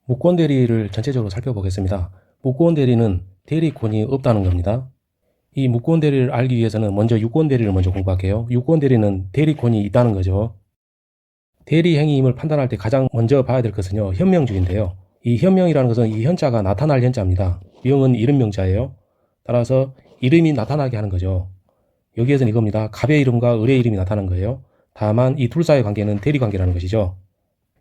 무권 대리를 전체적으로 살펴보겠습니다. 무권 대리는 대리권이 없다는 겁니다. 이 무권 대리를 알기 위해서는 먼저 유권 대리를 먼저 공부할게요. 유권 대리는 대리권이 있다는 거죠. 대리 행위임을 판단할 때 가장 먼저 봐야 될 것은요, 현명주의인데요. 이 현명이라는 것은 이 현자가 나타날 현자입니다. 명은 이름명자예요. 따라서 이름이 나타나게 하는 거죠. 여기에서는 이겁니다. 갑의 이름과 을의 이름이 나타난 거예요. 다만 이 둘 사이의 관계는 대리관계라는 것이죠.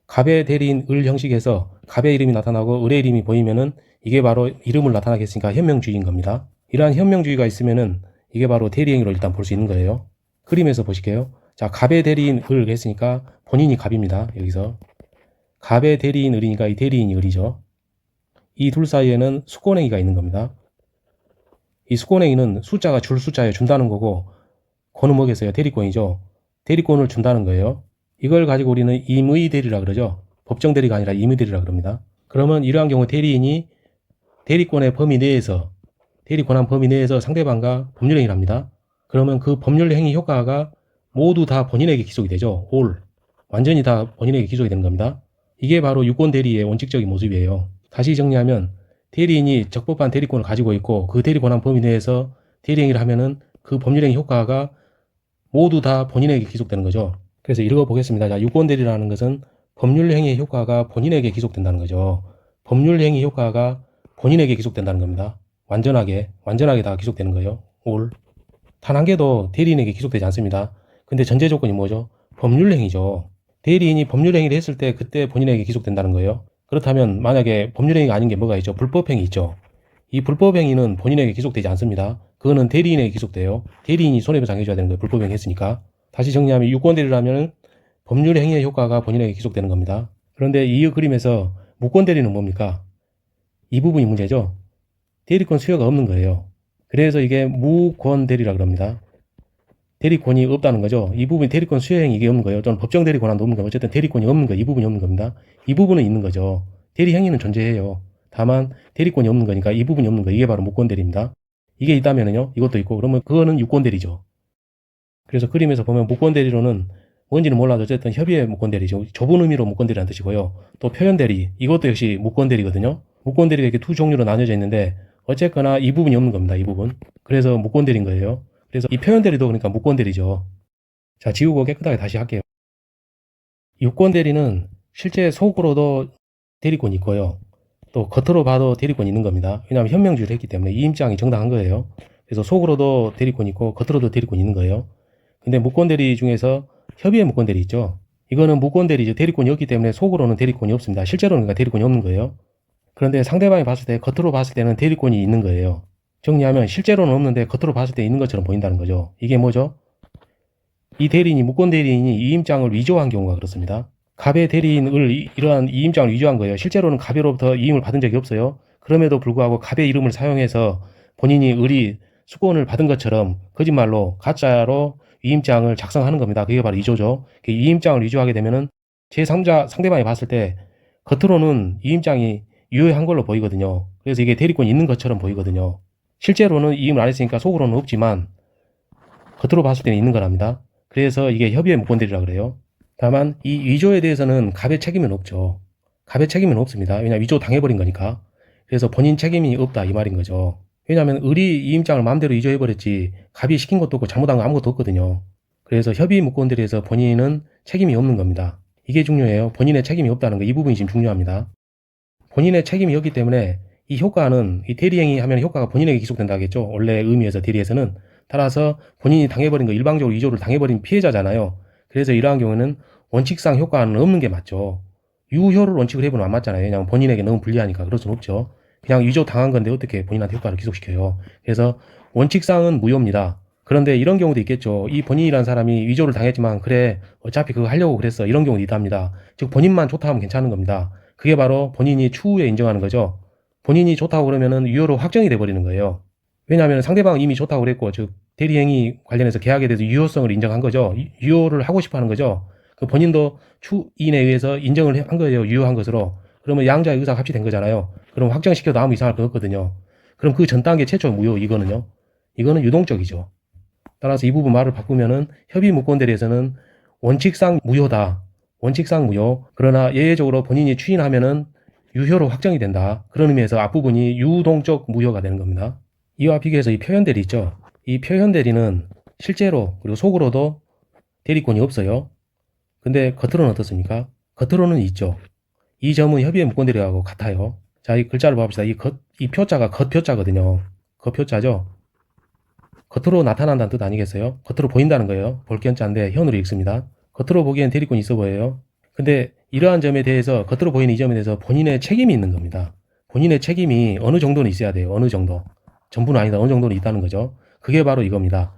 갑의 대리인 을 형식에서 갑의 이름이 나타나고 을의 이름이 보이면은 이게 바로 이름을 나타나게 했으니까 현명주의인 겁니다. 이러한 현명주의가 있으면은 이게 바로 대리행위로 일단 볼 수 있는 거예요. 그림에서 보실게요. 자, 갑의 대리인 을 했으니까 본인이 갑입니다. 여기서 갑의 대리인 을이니까 이 대리인이 을이죠. 이 둘 사이에는 수권행위가 있는 겁니다. 이 수권행위는 숫자가 줄 숫자에 준다는 거고, 권은 뭐겠어요? 대리권이죠. 대리권을 준다는 거예요. 이걸 가지고 우리는 임의 대리라 그러죠. 법정 대리가 아니라 임의 대리라 그럽니다. 그러면 이러한 경우 대리인이 대리권의 범위 내에서, 대리 권한 범위 내에서 상대방과 법률 행위를 합니다. 그러면 그 법률 행위 효과가 모두 다 본인에게 기속이 되죠. all. 완전히 다 본인에게 기속이 되는 겁니다. 이게 바로 유권 대리의 원칙적인 모습이에요. 다시 정리하면 대리인이 적법한 대리권을 가지고 있고 그 대리 권한 범위 내에서 대리 행위를 하면은 그 법률 행위 효과가 모두 다 본인에게 기속되는 거죠. 그래서 읽어 보겠습니다. 자, 유권 대리라는 것은 법률 행위의 효과가 본인에게 기속된다는 거죠. 법률 행위 효과가 본인에게 기속된다는 겁니다. 완전하게 다 기속되는 거예요. all. 단 한 개도 대리인에게 기속되지 않습니다. 근데 전제 조건이 뭐죠? 법률 행위죠. 대리인이 법률 행위를 했을 때 그때 본인에게 기속된다는 거예요. 그렇다면 만약에 법률 행위가 아닌 게 뭐가 있죠? 불법 행위 있죠. 이 불법 행위는 본인에게 기속되지 않습니다. 그거는 대리인에게 기속돼요. 대리인이 손해배상 해줘야 되는 거예요. 불법 행위 했으니까. 다시 정리하면 유권 대리라면 법률 행위의 효과가 본인에게 기속되는 겁니다. 그런데 이 그림에서 무권 대리는 뭡니까? 이 부분이 문제죠. 대리권 수요가 없는 거예요. 그래서 이게 무권 대리라 그럽니다. 대리권이 없다는 거죠. 이 부분이 대리권 수요행위 이게 없는 거예요. 또는 법정 대리 권한도 없는 거예요. 어쨌든 대리권이 없는 거예요. 이 부분이 없는 겁니다. 이 부분은 있는 거죠. 대리 행위는 존재해요. 다만 대리권이 없는 거니까 이 부분이 없는 거예요. 이게 바로 무권 대리입니다. 이게 있다면은요, 이것도 있고, 그러면 그거는 유권 대리죠. 그래서 그림에서 보면 무권 대리로는 뭔지는 몰라도 어쨌든 협의의 무권 대리죠. 좁은 의미로 무권 대리라는 뜻이고요. 또 표현 대리, 이것도 역시 무권 대리거든요. 무권 대리가 이렇게 두 종류로 나뉘어져 있는데 어쨌거나 이 부분이 없는 겁니다. 이 부분. 그래서 무권 대리인 거예요. 그래서 이 표현 대리도 그러니까 무권 대리죠. 자, 지우고 깨끗하게 다시 할게요. 유권 대리는 실제 속으로도 대리권이 있고요. 또 겉으로 봐도 대리권이 있는 겁니다. 왜냐하면 현명주의를 했기 때문에 이 입장이 정당한 거예요. 그래서 속으로도 대리권이 있고 겉으로도 대리권이 있는 거예요. 근데 무권 대리 중에서 협의의 무권 대리 있죠. 이거는 무권 대리죠. 대리권이 없기 때문에 속으로는 대리권이 없습니다. 실제로는 그러니까 대리권이 없는 거예요. 그런데 상대방이 봤을 때 겉으로 봤을 때는 대리권이 있는 거예요. 정리하면 실제로는 없는데 겉으로 봤을 때 있는 것처럼 보인다는 거죠. 이게 뭐죠? 이 대리인이 무권 대리인이 이임장을 위조한 경우가 그렇습니다. 갑의 대리인을 이러한 이임장을 위조한 거예요. 실제로는 갑으로부터 이임을 받은 적이 없어요. 그럼에도 불구하고 갑의 이름을 사용해서 본인이 을이 수권을 받은 것처럼 거짓말로 가짜로 이임장을 작성하는 겁니다. 그게 바로 위조죠. 이임장을 위조하게 되면은 제3자 상대방이 봤을 때 겉으로는 이임장이 유효한 걸로 보이거든요. 그래서 이게 대리권이 있는 것처럼 보이거든요. 실제로는 이임을 안 했으니까 속으로는 없지만 겉으로 봤을 때는 있는 거랍니다. 그래서 이게 협의의 무권대리라 그래요. 다만 이 위조에 대해서는 갑의 책임은 없죠. 갑의 책임은 없습니다. 왜냐하면 위조 당해버린 거니까. 그래서 본인 책임이 없다 이 말인 거죠. 왜냐하면 을이 이임장을 마음대로 위조해버렸지 갑이 시킨 것도 없고 잘못한 거 아무것도 없거든요. 그래서 협의 무권대리에서 본인은 책임이 없는 겁니다. 이게 중요해요. 본인의 책임이 없다는 거. 이 부분이 지금 중요합니다. 본인의 책임이 없기 때문에 이 효과는 이 대리행위 하면 효과가 본인에게 기속된다 하겠죠. 원래 의미에서 대리에서는. 따라서 본인이 당해버린 거 일방적으로 위조를 당해버린 피해자잖아요. 그래서 이러한 경우에는 원칙상 효과는 없는 게 맞죠. 유효를 원칙으로 해보면 안 맞잖아요. 왜냐하면 본인에게 너무 불리하니까 그럴 수는 없죠. 그냥 위조 당한 건데 어떻게 본인한테 효과를 기속시켜요. 그래서 원칙상은 무효입니다. 그런데 이런 경우도 있겠죠. 이 본인이라는 사람이 위조를 당했지만 그래 어차피 그거 하려고 그랬어. 이런 경우도 있답니다. 즉 본인만 좋다 하면 괜찮은 겁니다. 그게 바로 본인이 추후에 인정하는 거죠. 본인이 좋다고 그러면은 유효로 확정이 돼버리는 거예요. 왜냐하면 상대방은 이미 좋다고 그랬고, 즉 대리행위 관련해서 계약에 대해서 유효성을 인정한 거죠. 유효를 하고 싶어 하는 거죠. 그 본인도 추인에 의해서 인정을 한 거예요. 유효한 것으로. 그러면 양자의 의사가 합치된 거잖아요. 그럼 확정시켜도 아무 이상할 거 없거든요. 그럼 그 전 단계 최초 무효 이거는요. 이거는 유동적이죠. 따라서 이 부분 말을 바꾸면은 협의 무권 대리에서는 원칙상 무효다. 원칙상 무효. 그러나 예외적으로 본인이 추인하면은 유효로 확정이 된다. 그런 의미에서 앞부분이 유동적 무효가 되는 겁니다. 이와 비교해서 이 표현 대리 있죠. 이 표현 대리는 실제로 그리고 속으로도 대리권이 없어요. 근데 겉으로는 어떻습니까? 겉으로는 있죠. 이 점은 협의의 무권 대리하고 같아요. 자, 이 글자를 봐봅시다. 이 표자가 겉표자거든요. 겉표자죠. 겉으로 나타난다는 뜻 아니겠어요? 겉으로 보인다는 거예요. 볼견자인데 현으로 읽습니다. 겉으로 보기엔 대리권이 있어 보여요. 근데 이러한 점에 대해서 겉으로 보이는 이 점에 대해서 본인의 책임이 있는 겁니다. 본인의 책임이 어느 정도는 있어야 돼요. 어느 정도. 전부는 아니다. 어느 정도는 있다는 거죠. 그게 바로 이겁니다.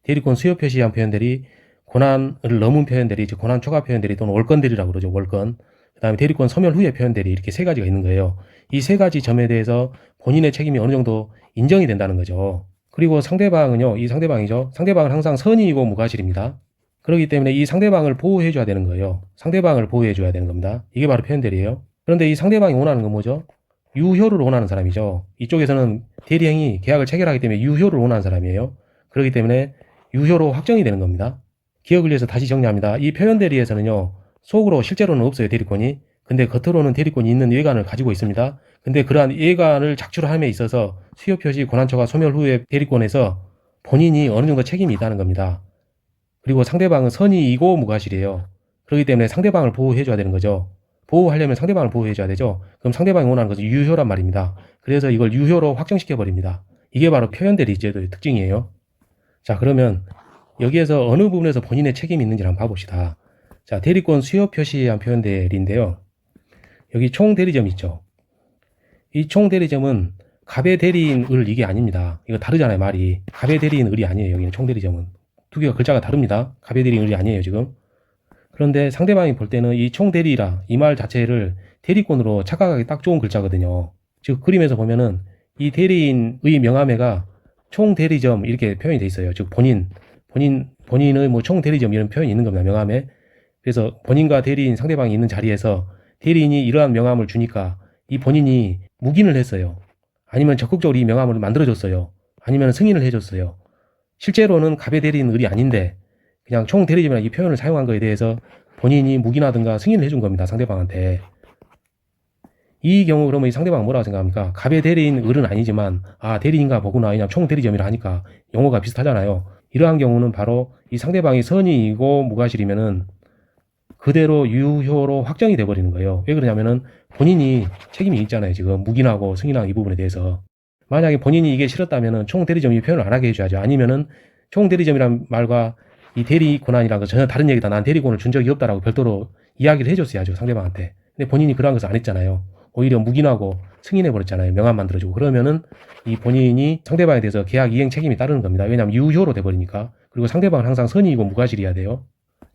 대리권 수요 표시한 표현들이 고난을 넘은 표현들이 즉 고난 초과 표현들이 또는 월권들이라고 그러죠. 월권. 그 다음에 대리권 소멸 후의 표현들이 이렇게 세 가지가 있는 거예요. 이 세 가지 점에 대해서 본인의 책임이 어느 정도 인정이 된다는 거죠. 그리고 상대방은요. 이 상대방이죠. 상대방은 항상 선의이고 무과실입니다. 그렇기 때문에 이 상대방을 보호해줘야 되는 거예요. 상대방을 보호해줘야 되는 겁니다. 이게 바로 표현들이에요. 그런데 이 상대방이 원하는 건 뭐죠? 유효를 원하는 사람이죠. 이쪽에서는 대리행위 계약을 체결하기 때문에 유효를 원하는 사람이에요. 그렇기 때문에 유효로 확정이 되는 겁니다. 기억을 위해서 다시 정리합니다. 이 표현 대리에서는요. 속으로 실제로는 없어요. 대리권이. 근데 겉으로는 대리권이 있는 예관을 가지고 있습니다. 근데 그러한 예관을 작출함에 있어서 수요 표시 고난초과 소멸 후의 대리권에서 본인이 어느 정도 책임이 있다는 겁니다. 그리고 상대방은 선의이고 무과실이에요. 그렇기 때문에 상대방을 보호해줘야 되는 거죠. 보호하려면 상대방을 보호해줘야 되죠. 그럼 상대방이 원하는 것은 유효란 말입니다. 그래서 이걸 유효로 확정시켜버립니다. 이게 바로 표현 대리 제도의 특징이에요. 자, 그러면 여기에서 어느 부분에서 본인의 책임이 있는지 한번 봐봅시다. 자, 대리권 수요 표시한 표현 대리인데요. 여기 총 대리점 있죠. 이 총 대리점은 갑의 대리인을 이게 아닙니다. 이거 다르잖아요, 말이. 갑의 대리인을이 아니에요. 여기는 총 대리점은. 두 개가 글자가 다릅니다. 갑의 대리인을이 아니에요, 지금. 그런데 상대방이 볼 때는 이 총 대리라 이 말 자체를 대리권으로 착각하기 딱 좋은 글자거든요. 즉 그림에서 보면은 이 대리인의 명함에가 총 대리점 이렇게 표현이 돼 있어요. 즉 본인의 뭐 총 대리점 이런 표현이 있는 겁니다. 명함에. 그래서 본인과 대리인 상대방이 있는 자리에서 대리인이 이러한 명함을 주니까 이 본인이 묵인을 했어요. 아니면 적극적으로 이 명함을 만들어줬어요. 아니면 승인을 해줬어요. 실제로는 갑의 대리인을이 아닌데 그냥 총 대리점이라는 이 표현을 사용한 거에 대해서 본인이 묵인하든가 승인을 해준 겁니다. 상대방한테. 이 경우 그러면 이 상대방은 뭐라고 생각합니까? 갑의 대리인 을은 아니지만 대리인가 보구나. 왜냐면 총 대리점이라 하니까 용어가 비슷하잖아요. 이러한 경우는 바로 이 상대방이 선의이고 무과실이면은 그대로 유효로 확정이 돼버리는 거예요. 왜 그러냐면은 본인이 책임이 있잖아요. 지금 묵인하고 승인한 이 부분에 대해서. 만약에 본인이 이게 싫었다면은 총 대리점이 표현을 안 하게 해줘야죠. 아니면은 총 대리점이란 말과 이 대리 권한이란 거 전혀 다른 얘기다. 난 대리권을 준 적이 없다라고 별도로 이야기를 해줬어야죠. 상대방한테. 근데 본인이 그러한 것을 안 했잖아요. 오히려 묵인하고 승인해버렸잖아요. 명함 만들어주고. 그러면은 이 본인이 상대방에 대해서 계약 이행 책임이 따르는 겁니다. 왜냐하면 유효로 돼버리니까. 그리고 상대방은 항상 선의이고 무과실이어야 돼요.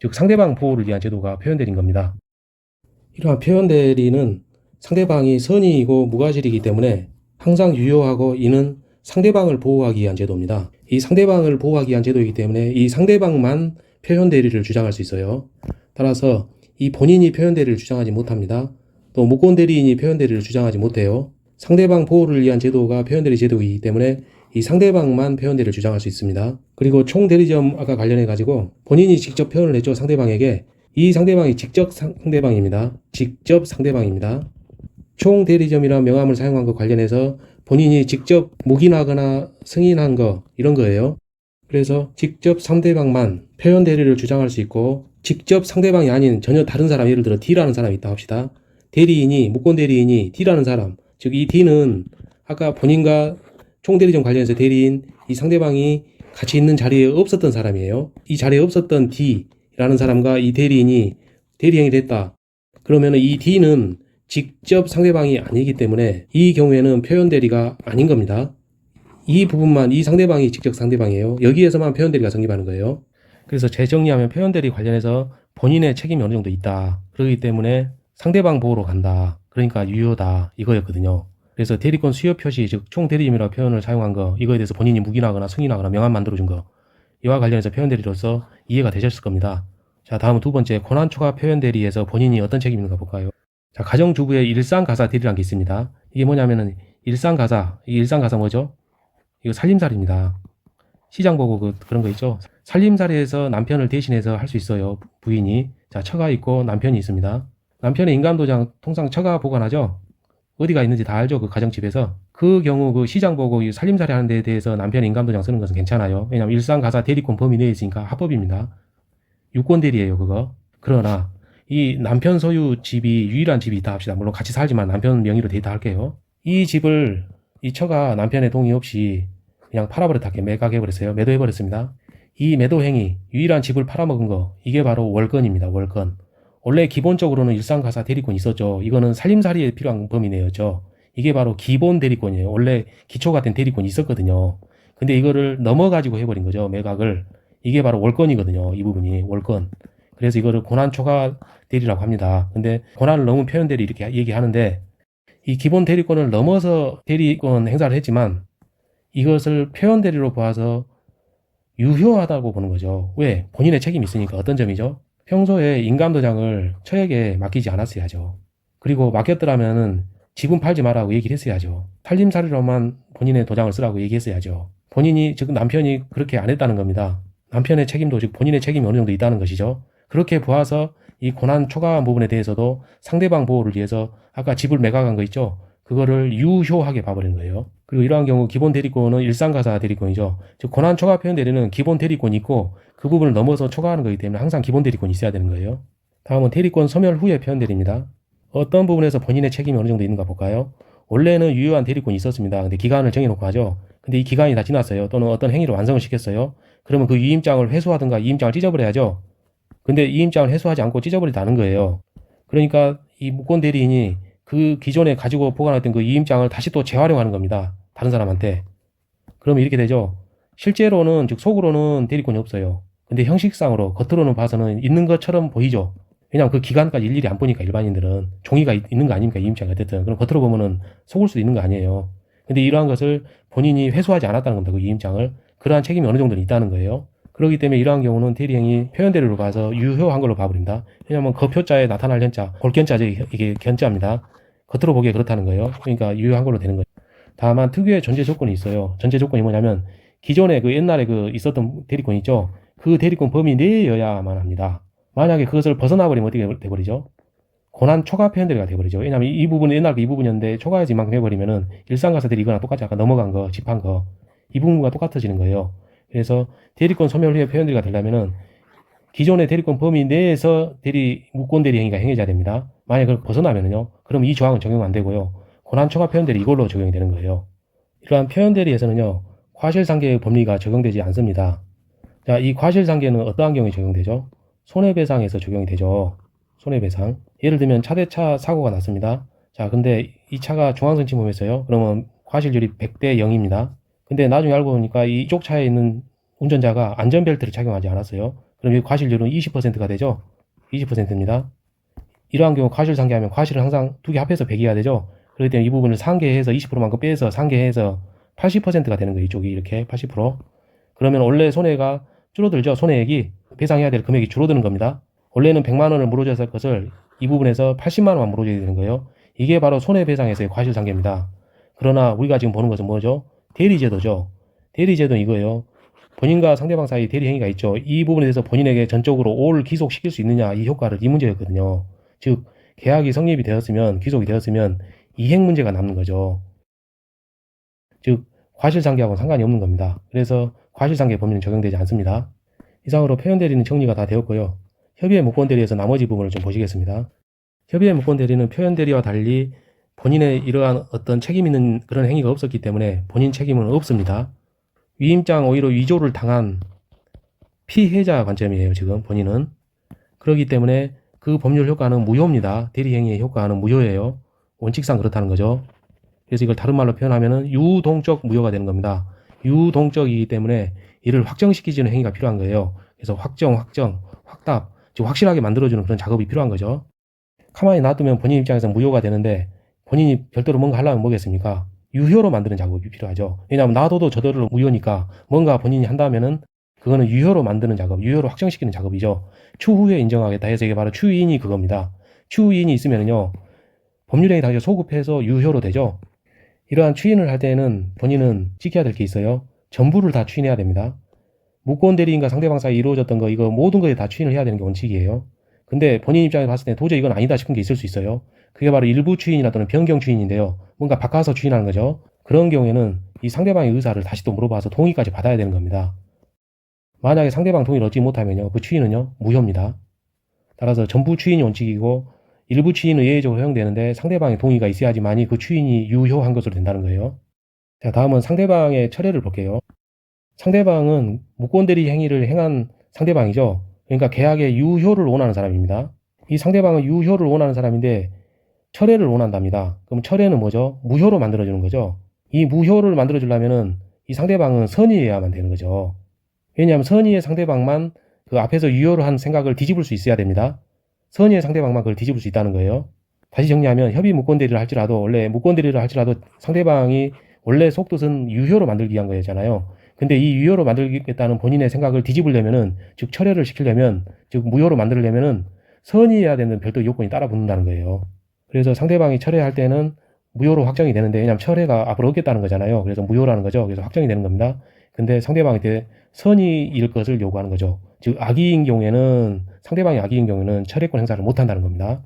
즉 상대방 보호를 위한 제도가 표현대리인 겁니다. 이러한 표현대리는 상대방이 선의이고 무과실이기 때문에 항상 유효하고 이는 상대방을 보호하기 위한 제도입니다. 이 상대방을 보호하기 위한 제도이기 때문에 이 상대방만 표현대리를 주장할 수 있어요. 따라서 이 본인이 표현대리를 주장하지 못합니다. 또 무권대리인이 표현대리를 주장하지 못해요. 상대방 보호를 위한 제도가 표현대리 제도이기 때문에 이 상대방만 표현대리를 주장할 수 있습니다. 그리고 총 대리점 아까 관련해 가지고 본인이 직접 표현을 했죠. 상대방에게. 이 상대방이 직접 상대방입니다. 직접 상대방입니다. 총 대리점이라는 명함을 사용한 것 관련해서 본인이 직접 묵인하거나 승인한 거 이런 거예요. 그래서 직접 상대방만 표현대리를 주장할 수 있고 직접 상대방이 아닌 전혀 다른 사람, 예를 들어 D라는 사람이 있다 합시다. 대리인이 무권대리인이 D라는 사람, 즉 이 D는 아까 본인과 총대리점 관련해서 대리인 이 상대방이 같이 있는 자리에 없었던 사람이에요. 이 자리에 없었던 D라는 사람과 이 대리인이 대리행위를 했다. 그러면 이 D는 직접 상대방이 아니기 때문에 이 경우에는 표현대리가 아닌 겁니다. 이 부분만 이 상대방이 직접 상대방이에요. 여기에서만 표현대리가 성립하는 거예요. 그래서 재정리하면 표현대리 관련해서 본인의 책임이 어느 정도 있다. 그렇기 때문에 상대방 보호로 간다. 그러니까 유효다. 이거였거든요. 그래서 대리권 수요 표시, 즉 총대리점이라고 표현을 사용한 거, 이거에 대해서 본인이 묵인하거나 승인하거나 명함 만들어준 거, 이와 관련해서 표현대리로서 이해가 되셨을 겁니다. 자, 다음은 두 번째, 고난초과 표현대리에서 본인이 어떤 책임이 있는가 볼까요? 자, 가정주부의 일상가사 대리라는 게 있습니다. 이게 뭐냐면은 일상가사, 이 일상가사 뭐죠? 이거 살림살이입니다. 시장 보고 그런 거 있죠? 살림살이에서 남편을 대신해서 할 수 있어요. 부인이. 자, 처가 있고 남편이 있습니다. 남편의 인감도장 통상 처가 보관하죠? 어디가 있는지 다 알죠. 그 가정집에서. 그 경우 그 시장 보고 이 살림살이 하는 데에 대해서 남편이 인감도장 쓰는 것은 괜찮아요. 왜냐하면 일상가사 대리권 범위 내에 있으니까 합법입니다. 유권대리예요, 그거. 그러나 이 남편 소유 집이 유일한 집이 있다 합시다. 물론 같이 살지만 남편 명의로 돼 있다 할게요. 이 집을 이 처가 남편의 동의 없이 그냥 팔아버렸다, 매각해버렸어요. 매도해버렸습니다. 이 매도 행위, 유일한 집을 팔아먹은 거, 이게 바로 월권입니다. 월권. 원래 기본적으로는 일상가사 대리권이 있었죠. 이거는 살림살이에 필요한 범위 내였죠. 이게 바로 기본 대리권이에요. 원래 기초가 된 대리권이 있었거든요. 근데 이거를 넘어가지고 해버린 거죠. 매각을. 이게 바로 월권이거든요. 이 부분이 월권. 그래서 이거를 고난 초과 대리라고 합니다. 근데 고난을 넘은 표현 대리 이렇게 얘기하는데, 이 기본 대리권을 넘어서 대리권 행사를 했지만 이것을 표현 대리로 봐서 유효하다고 보는 거죠. 왜? 본인의 책임이 있으니까. 어떤 점이죠? 평소에 인감도장을 처에게 맡기지 않았어야죠. 그리고 맡겼더라면은 지분 팔지 말라고 얘기를 했어야죠. 살림살이로만 본인의 도장을 쓰라고 얘기했어야죠. 본인이, 즉 남편이 그렇게 안 했다는 겁니다. 남편의 책임도, 즉 본인의 책임이 어느 정도 있다는 것이죠. 그렇게 보아서 이 고난 초과한 부분에 대해서도 상대방 보호를 위해서 아까 집을 매각한 거 있죠. 그거를 유효하게 봐버린 거예요. 그리고 이러한 경우 기본 대리권은 일상가사 대리권이죠. 즉 고난 초과 표현 대리는 기본 대리권이 있고 그 부분을 넘어서 초과하는 거기 때문에 항상 기본 대리권이 있어야 되는 거예요. 다음은 대리권 소멸 후의 표현 대리입니다. 어떤 부분에서 본인의 책임이 어느 정도 있는가 볼까요? 원래는 유효한 대리권이 있었습니다. 근데 기간을 정해놓고 하죠. 근데 이 기간이 다 지났어요. 또는 어떤 행위를 완성을 시켰어요. 그러면 그 이임장을 회수하든가 이임장을 찢어버려야죠. 근데 이임장을 회수하지 않고 찢어버리다는 거예요. 그러니까 이 무권 대리인이 그 기존에 가지고 보관했던 그 이임장을 다시 또 재활용하는 겁니다. 다른 사람한테. 그러면 이렇게 되죠. 실제로는, 즉 속으로는 대리권이 없어요. 근데 형식상으로 겉으로는 봐서는 있는 것처럼 보이죠. 왜냐하면 그 기간까지 일일이 안 보니까 일반인들은 종이가 있는 거 아닙니까? 이임장이 어쨌든. 그럼 겉으로 보면은 속을 수도 있는 거 아니에요. 근데 이러한 것을 본인이 회수하지 않았다는 겁니다. 그 이임장을. 그러한 책임이 어느 정도는 있다는 거예요. 그렇기 때문에 이러한 경우는 대리행위 표현대리로 봐서 유효한 걸로 봐버립니다. 왜냐하면 거표자에 나타날 현자, 골견자죠. 이게 견자입니다. 겉으로 보기에 그렇다는 거예요. 그러니까 유효한 걸로 되는 거예요. 다만 특유의 전제 조건이 있어요. 전제 조건이 뭐냐면 기존에 그 옛날에 그 있었던 대리권 있죠. 그 대리권 범위 내여야만 합니다. 만약에 그것을 벗어나버리면 어떻게 돼버리죠? 고난 초과 표현대리가 돼버리죠. 왜냐하면 이 부분은 옛날 그 이 부분이었는데 초과해서 이만큼 해버리면은 일상가사 대리 이거랑 똑같이 아까 넘어간 거, 집한 거, 이 부분과 똑같아지는 거예요. 그래서 대리권 소멸 후에 표현대리가 되려면은 기존의 대리권 범위 내에서 무권 대리 행위가 행해져야 됩니다. 만약에 그걸 벗어나면은요, 그럼 이 조항은 적용 안 되고요. 고난 초과 표현대리 이걸로 적용이 되는 거예요. 이러한 표현대리에서는요, 과실상계의 법리가 적용되지 않습니다. 자, 이 과실상계는 어떠한 경우에 적용되죠? 손해배상에서 적용이 되죠. 손해배상. 예를 들면 차대차 사고가 났습니다. 자, 근데 이 차가 중앙선침범했어요. 그러면 과실률이 100대 0입니다. 근데 나중에 알고 보니까 이쪽 차에 있는 운전자가 안전벨트를 착용하지 않았어요. 그럼 이 과실률은 20%가 되죠. 20%입니다. 이러한 경우 과실상계하면 과실을 항상 두 개 합해서 100이어야 되죠. 그렇기 때문에 이 부분을 상계해서 20%만큼 빼서 상계해서 80%가 되는 거예요. 이쪽이 이렇게 80%. 그러면 원래 손해가 줄어들죠. 손해액이 배상해야 될 금액이 줄어드는 겁니다. 원래는 100만 원을 물어줘야 할 것을 이 부분에서 80만 원만 물어줘야 되는 거예요. 이게 바로 손해배상에서의 과실상계입니다. 그러나 우리가 지금 보는 것은 뭐죠? 대리제도죠. 대리제도는 이거예요. 본인과 상대방 사이 대리행위가 있죠. 이 부분에 대해서 본인에게 전적으로 오를 기속시킬 수 있느냐, 이 효과를, 이 문제였거든요. 즉 계약이 성립이 되었으면, 귀속이 되었으면 이행 문제가 남는 거죠. 즉 과실상계하고는 상관이 없는 겁니다. 그래서 과실상계 범위는 적용되지 않습니다. 이상으로 표현대리는 정리가 다 되었고요. 협의의 무권대리에서 나머지 부분을 좀 보시겠습니다. 협의의 무권대리는 표현대리와 달리 본인의 이러한 어떤 책임 있는 그런 행위가 없었기 때문에 본인 책임은 없습니다. 위임장 오히려 위조를 당한 피해자 관점이에요. 지금 본인은. 그렇기 때문에 그 법률 효과는 무효입니다. 대리행위의 효과는 무효예요. 원칙상 그렇다는 거죠. 그래서 이걸 다른 말로 표현하면은 유동적 무효가 되는 겁니다. 유동적이기 때문에 이를 확정시키지는 행위가 필요한 거예요. 그래서 확답, 즉 확실하게 만들어주는 그런 작업이 필요한 거죠. 가만히 놔두면 본인 입장에서 무효가 되는데 본인이 별도로 뭔가 하려면 뭐겠습니까? 유효로 만드는 작업이 필요하죠. 왜냐하면 놔둬도 저대로 무효니까 뭔가 본인이 한다면은 그거는 유효로 만드는 작업, 유효로 확정시키는 작업이죠. 추후에 인정하겠다 해서 이게 바로 추인이 그겁니다. 추인이 있으면은요, 법률행위 당시에 소급해서 유효로 되죠. 이러한 추인을 할 때는 본인은 지켜야 될 게 있어요. 전부를 다 추인해야 됩니다. 무권 대리인과 상대방 사이 이루어졌던 거, 이거 모든 거에 다 추인을 해야 되는 게 원칙이에요. 근데 본인 입장에서 봤을 때 도저히 이건 아니다 싶은 게 있을 수 있어요. 그게 바로 일부 추인이나 또는 변경 추인인데요. 뭔가 바꿔서 추인하는 거죠. 그런 경우에는 이 상대방의 의사를 다시 또 물어봐서 동의까지 받아야 되는 겁니다. 만약에 상대방 동의를 얻지 못하면요, 그 추인은요, 무효입니다. 따라서 전부 추인이 원칙이고 일부 추인은 예외적으로 허용되는데 상대방의 동의가 있어야지만이 그 추인이 유효한 것으로 된다는 거예요. 자, 다음은 상대방의 철회를 볼게요. 상대방은 무권대리 행위를 행한 상대방이죠. 그러니까 계약의 유효를 원하는 사람입니다. 이 상대방은 유효를 원하는 사람인데 철회를 원한답니다. 그럼 철회는 뭐죠? 무효로 만들어주는 거죠. 이 무효를 만들어주려면은 이 상대방은 선의해야만 되는 거죠. 왜냐하면 선의의 상대방만 그 앞에서 유효를 한 생각을 뒤집을 수 있어야 됩니다. 선의의 상대방만 그걸 뒤집을 수 있다는 거예요. 다시 정리하면 협의 무권대리를 할지라도 원래 무권대리를 할지라도 상대방이 원래 속뜻은 유효로 만들기 위한 거잖아요. 근데 이 유효로 만들겠다는 본인의 생각을 뒤집으려면은, 즉 철회를 시키려면, 즉 무효로 만들려면은 선의해야 되는 별도 요건이 따라 붙는다는 거예요. 그래서 상대방이 철회할 때는 무효로 확정이 되는데, 왜냐하면 철회가 앞으로 없겠다는 거잖아요. 그래서 무효라는 거죠. 그래서 확정이 되는 겁니다. 근데 상대방한테 선의일 것을 요구하는 거죠. 즉 악의인 경우에는, 상대방이 악의인 경우에는 철회권 행사를 못한다는 겁니다.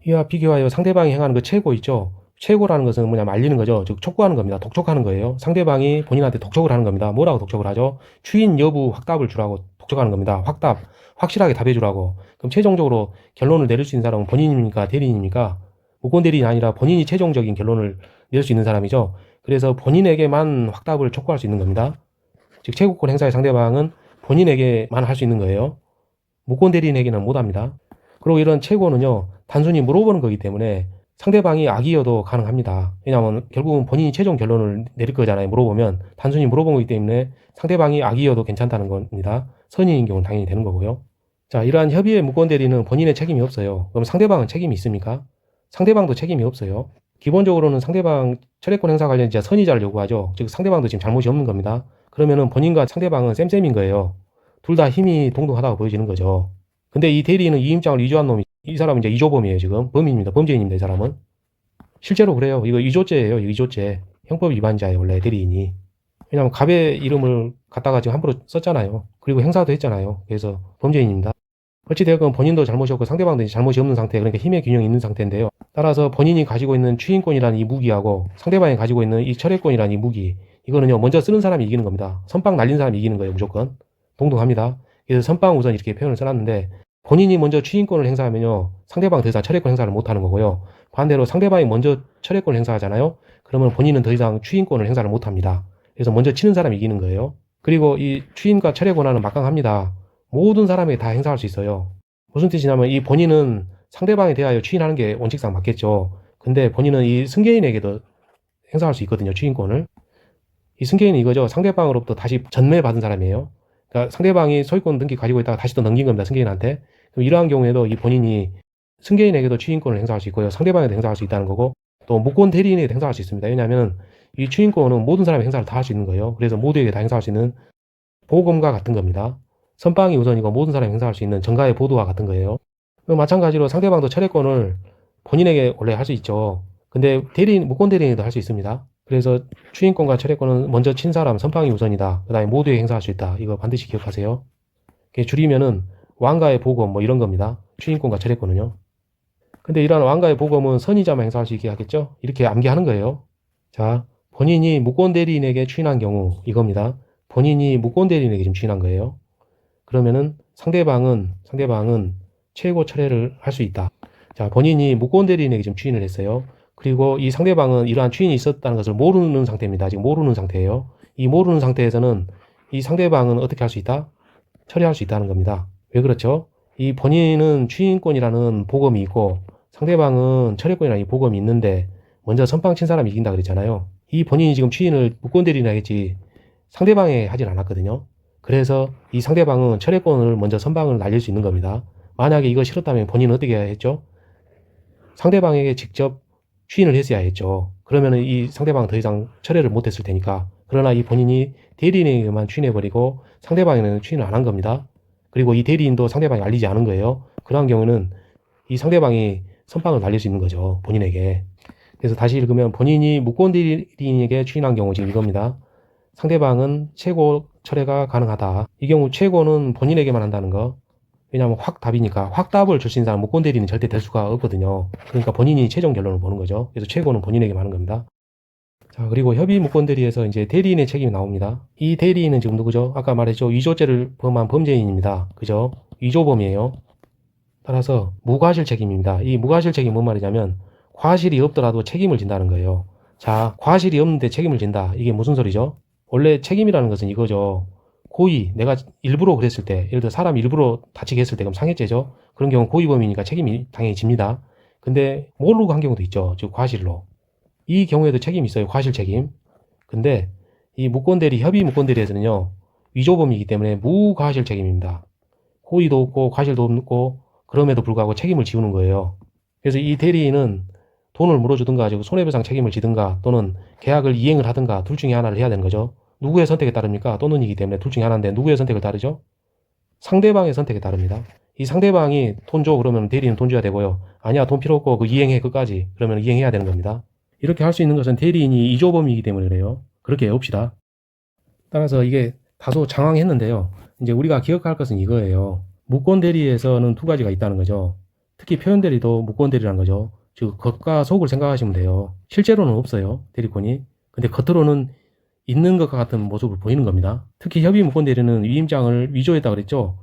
이와 비교하여 상대방이 행하는 그 최고 있죠. 최고라는 것은 뭐냐면 알리는 거죠. 즉 촉구하는 겁니다. 독촉하는 거예요. 상대방이 본인한테 독촉을 하는 겁니다. 뭐라고 독촉을 하죠? 추인 여부 확답을 주라고 독촉하는 겁니다. 확답, 확실하게 답해 주라고. 그럼 최종적으로 결론을 내릴 수 있는 사람은 본인입니까? 대리인입니까? 무권 대리인이 아니라 본인이 최종적인 결론을 낼 수 있는 사람이죠. 그래서 본인에게만 확답을 촉구할 수 있는 겁니다. 즉 최고권 행사의 상대방은 본인에게만 할 수 있는 거예요. 무권 대리인에게는 못합니다. 그리고 이런 최고는요, 단순히 물어보는 거기 때문에 상대방이 악의여도 가능합니다. 왜냐하면 결국은 본인이 최종 결론을 내릴 거잖아요. 물어보면 단순히 물어본 거기 때문에 상대방이 악의여도 괜찮다는 겁니다. 선의인 경우는 당연히 되는 거고요. 자, 이러한 협의의 무권 대리는 본인의 책임이 없어요. 그럼 상대방은 책임이 있습니까? 상대방도 책임이 없어요. 기본적으로는 상대방 철회권 행사 관련 이제 선의자를 요구하죠. 즉 상대방도 지금 잘못이 없는 겁니다. 그러면은 본인과 상대방은 쌤쌤인 거예요. 둘 다 힘이 동등하다고 보여지는 거죠. 근데 이 대리인은 이 임장을 위조한 놈이, 이 사람은 이제 이조범이에요. 지금 범인입니다. 범죄인입니다. 이 사람은 실제로 그래요. 이거 이조죄예요. 이거 이조죄. 형법 위반자예요. 원래 대리인이. 왜냐하면 갑의 이름을 갖다가 지금 함부로 썼잖아요. 그리고 행사도 했잖아요. 그래서 범죄인입니다. 어찌되었건 본인도 잘못이 없고 상대방도 잘못이 없는 상태, 그러니까 힘의 균형이 있는 상태인데요. 따라서 본인이 가지고 있는 추인권이라는 이 무기하고 상대방이 가지고 있는 이 철회권이라는 이 무기, 이거는요 먼저 쓰는 사람이 이기는 겁니다. 선빵 날린 사람이 이기는 거예요. 무조건 동등합니다. 그래서 선빵 우선 이렇게 표현을 써놨는데, 본인이 먼저 추인권을 행사하면요 상대방 더 이상 철회권 행사를 못하는 거고요. 반대로 상대방이 먼저 철회권을 행사하잖아요. 그러면 본인은 더 이상 추인권을 행사를 못합니다. 그래서 먼저 치는 사람이 이기는 거예요. 그리고 이 추인과 철회 권한은 막강합니다. 모든 사람에게 다 행사할 수 있어요. 무슨 뜻이냐면 이 본인은 상대방에 대하여 추인하는 게 원칙상 맞겠죠. 근데 본인은 이 승계인에게도 행사할 수 있거든요. 추인권을. 이 승계인은 이거죠. 상대방으로부터 다시 전매받은 사람이에요. 그러니까 상대방이 소유권 등기 가지고 있다가 다시 또 넘긴 겁니다. 승계인한테. 그럼 이러한 경우에도 이 본인이 승계인에게도 추인권을 행사할 수 있고요. 상대방에도 행사할 수 있다는 거고, 또 무권 대리인에게도 행사할 수 있습니다. 왜냐하면 이 추인권은 모든 사람이 행사를 다 할 수 있는 거예요. 그래서 모두에게 다 행사할 수 있는 보금과 같은 겁니다. 선빵이 우선이고 모든 사람이 행사할 수 있는 정가의 보도와 같은 거예요. 마찬가지로 상대방도 철회권을 본인에게 원래 할 수 있죠. 근데 대리인, 무권 대리인도 할 수 있습니다. 그래서 추인권과 철회권은 먼저 친 사람, 선빵이 우선이다. 그 다음에 모두에게 행사할 수 있다. 이거 반드시 기억하세요. 줄이면은 왕가의 보검 뭐 이런 겁니다. 추인권과 철회권은요. 근데 이러한 왕가의 보검은 선의자만 행사할 수 있게 하겠죠? 이렇게 암기하는 거예요. 자, 본인이 무권 대리인에게 추인한 경우 이겁니다. 본인이 무권 대리인에게 지금 추인한 거예요. 그러면은 상대방은 최고 철회를 할 수 있다. 자, 본인이 무권 대리인에게 지금 추인을 했어요. 그리고 이 상대방은 이러한 추인이 있었다는 것을 모르는 상태입니다. 지금 모르는 상태예요. 이 모르는 상태에서는 이 상대방은 어떻게 할 수 있다? 처리할 수 있다는 겁니다. 왜 그렇죠? 이 본인은 추인권이라는 보검이 있고 상대방은 철회권이라는 이 보검이 있는데 먼저 선빵 친 사람이 이긴다 그랬잖아요. 이 본인이 지금 추인을 무권 대리인에 하겠지 상대방에 하진 않았거든요. 그래서 이 상대방은 철회권을 먼저 선빵을 날릴 수 있는 겁니다. 만약에 이거 싫었다면 본인은 어떻게 해야 했죠? 상대방에게 직접 추인을 했어야 했죠. 그러면은 이 상대방은 더 이상 철회를 못했을 테니까. 그러나 이 본인이 대리인에게만 추인해버리고 상대방에는 추인을 안 한 겁니다. 그리고 이 대리인도 상대방이 알리지 않은 거예요. 그러한 경우는 이 상대방이 선빵을 날릴 수 있는 거죠. 본인에게. 그래서 다시 읽으면 본인이 무권 대리인에게 추인한 경우 지금 이겁니다. 상대방은 최고 철회가 가능하다. 이 경우 최고는 본인에게만 한다는 거. 왜냐하면 확답이니까 확답을 줄 수 있는 사람 무권 대리는 절대 될 수가 없거든요. 그러니까 본인이 최종 결론을 보는 거죠. 그래서 최고는 본인에게 마는 겁니다. 자, 그리고 협의 무권 대리에서 이제 대리인의 책임이 나옵니다. 이 대리인은 지금 누구죠? 아까 말했죠. 위조죄를 범한 범죄인입니다. 그죠? 위조범이에요. 따라서 무과실 책임입니다. 이 무과실 책임이 뭔 말이냐면 과실이 없더라도 책임을 진다는 거예요. 자, 과실이 없는데 책임을 진다. 이게 무슨 소리죠? 원래 책임이라는 것은 이거죠. 고의, 내가 일부러 그랬을 때, 예를 들어 사람 일부러 다치게 했을 때 그럼 상해죄죠. 그런 경우는 고의범이니까 책임이 당연히 집니다. 근데 모르고 한 경우도 있죠. 즉 과실로. 이 경우에도 책임이 있어요. 과실 책임. 근데 이 무권대리, 협의 무권대리에서는요. 위조범이기 때문에 무과실 책임입니다. 고의도 없고 과실도 없고 그럼에도 불구하고 책임을 지우는 거예요. 그래서 이 대리인은 돈을 물어주든가 가지고 손해배상 책임을 지든가 또는 계약을 이행을 하든가 둘 중에 하나를 해야 되는 거죠. 누구의 선택에 따릅니까? 또는이기 때문에 둘 중에 하나인데 누구의 선택을 따르죠? 상대방의 선택에 따릅니다. 이 상대방이 돈 줘 그러면 대리는 돈 줘야 되고요. 아니야 돈 필요 없고 그 이행해 끝까지 그러면 이행해야 되는 겁니다. 이렇게 할 수 있는 것은 대리인이 이조범이기 때문에 그래요. 그렇게 해봅시다. 따라서 이게 다소 장황했는데요. 이제 우리가 기억할 것은 이거예요. 무권 대리에서는 두 가지가 있다는 거죠. 특히 표현 대리도 무권 대리라는 거죠. 즉 겉과 속을 생각하시면 돼요. 실제로는 없어요. 대리권이. 근데 겉으로는 있는 것과 같은 모습을 보이는 겁니다. 특히 협의 무권 대리는 위임장을 위조했다 그랬죠.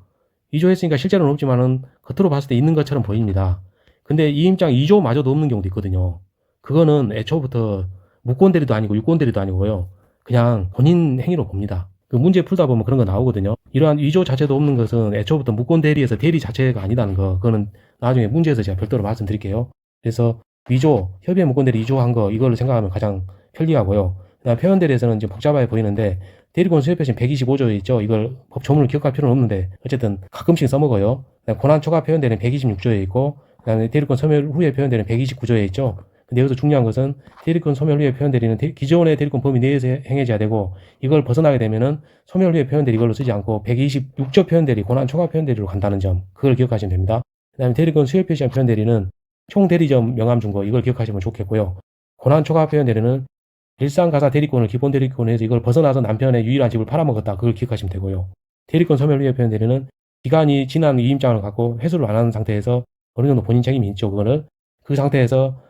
위조했으니까 실제로는 없지만은 겉으로 봤을 때 있는 것처럼 보입니다. 근데 위임장 위조마저도 없는 경우도 있거든요. 그거는 애초부터 무권 대리도 아니고 유권 대리도 아니고요. 그냥 본인 행위로 봅니다. 그 문제 풀다 보면 그런 거 나오거든요. 이러한 위조 자체도 없는 것은 애초부터 무권 대리에서 대리 자체가 아니다는 거. 그거는 나중에 문제에서 제가 별도로 말씀드릴게요. 그래서 위조, 협의의 무권 대리 위조한 거 이걸로 생각하면 가장 편리하고요. 그다음 표현 대리에서는 이제 복잡하게 보이는데 대리권 수혜 표시 125조에 있죠. 이걸 법 조문을 기억할 필요는 없는데 어쨌든 가끔씩 써먹어요. 고난 초과 표현 대리는 126조에 있고 그다음에 대리권 소멸 후에 표현 대리는 129조에 있죠. 근데 여기서 중요한 것은 대리권 소멸 후에 표현 대리는 기존의 대리권 범위 내에서 행해져야 되고 이걸 벗어나게 되면은 소멸 후에 표현 대리 이걸로 쓰지 않고 126조 표현 대리, 고난 초과 표현 대리로 간다는 점 그걸 기억하시면 됩니다. 그다음에 대리권 수혜 표시한 표현 대리는 총 대리점 명함 준 거 이걸 기억하시면 좋겠고요. 고난 초과 표현 대리는 일상가사 대리권을 기본 대리권에서 이걸 벗어나서 남편의 유일한 집을 팔아먹었다. 그걸 기억하시면 되고요. 대리권 소멸 후에 표현 대리는 기간이 지난 위임장을 갖고 회수를 안 하는 상태에서 어느 정도 본인 책임이 있죠. 그거를 그 상태에서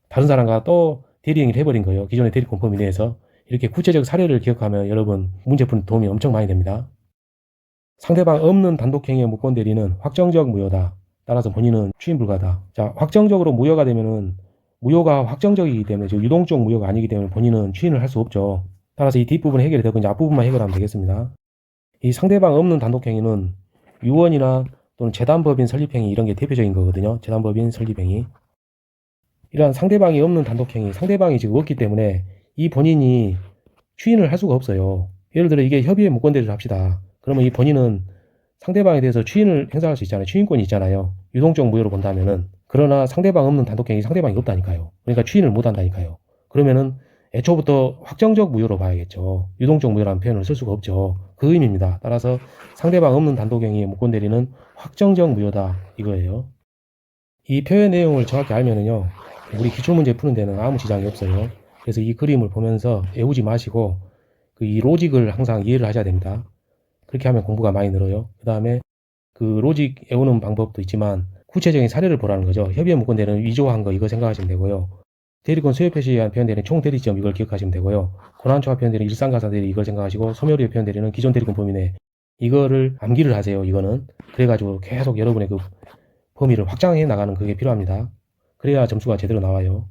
다른 사람과 또 대리행위를 해버린 거예요. 기존의 대리권 범위 내에서. 이렇게 구체적 사례를 기억하면 여러분 문제 푸는 도움이 엄청 많이 됩니다. 상대방 없는 단독행위의 무권 대리는 확정적 무효다. 따라서 본인은 추인 불가다. 자, 확정적으로 무효가 되면은 무효가 확정적이기 때문에 즉 유동적 무효가 아니기 때문에 본인은 추인을 할 수 없죠. 따라서 이 뒷부분 해결이 되고 이제 앞부분만 해결하면 되겠습니다. 이 상대방 없는 단독행위는 유언이나 또는 재단법인 설립행위 이런 게 대표적인 거거든요. 재단법인 설립행위. 이러한 상대방이 없는 단독행위, 상대방이 지금 없기 때문에 이 본인이 추인을 할 수가 없어요. 예를 들어 이게 협의의 무권 대리를 합시다. 그러면 이 본인은 상대방에 대해서 추인을 행사할 수 있잖아요. 추인권이 있잖아요. 유동적 무효로 본다면은. 그러나 상대방 없는 단독행위 상대방이 없다니까요. 그러니까 추인을 못 한다니까요. 그러면은 애초부터 확정적 무효로 봐야겠죠. 유동적 무효라는 표현을 쓸 수가 없죠. 그 의미입니다. 따라서 상대방 없는 단독행위의 무권 대리는 확정적 무효다 이거예요. 이 표현 내용을 정확히 알면은요. 우리 기출문제 푸는 데는 아무 지장이 없어요. 그래서 이 그림을 보면서 외우지 마시고 이 로직을 항상 이해를 하셔야 됩니다. 그렇게 하면 공부가 많이 늘어요. 그 다음에 그 로직 외우는 방법도 있지만 구체적인 사례를 보라는 거죠. 협의의 무권 대리는 위조한 거 이거 생각하시면 되고요. 대리권 수요 표시한 표현 대리는 총 대리점 이걸 기억하시면 되고요. 고난초과 표현 대리는 일상가사 대리 이걸 생각하시고 소멸 후의 표현 대리는 기존 대리권 범위 내 이거를 암기를 하세요. 이거는 그래가지고 계속 여러분의 그 범위를 확장해 나가는 그게 필요합니다. 그래야 점수가 제대로 나와요.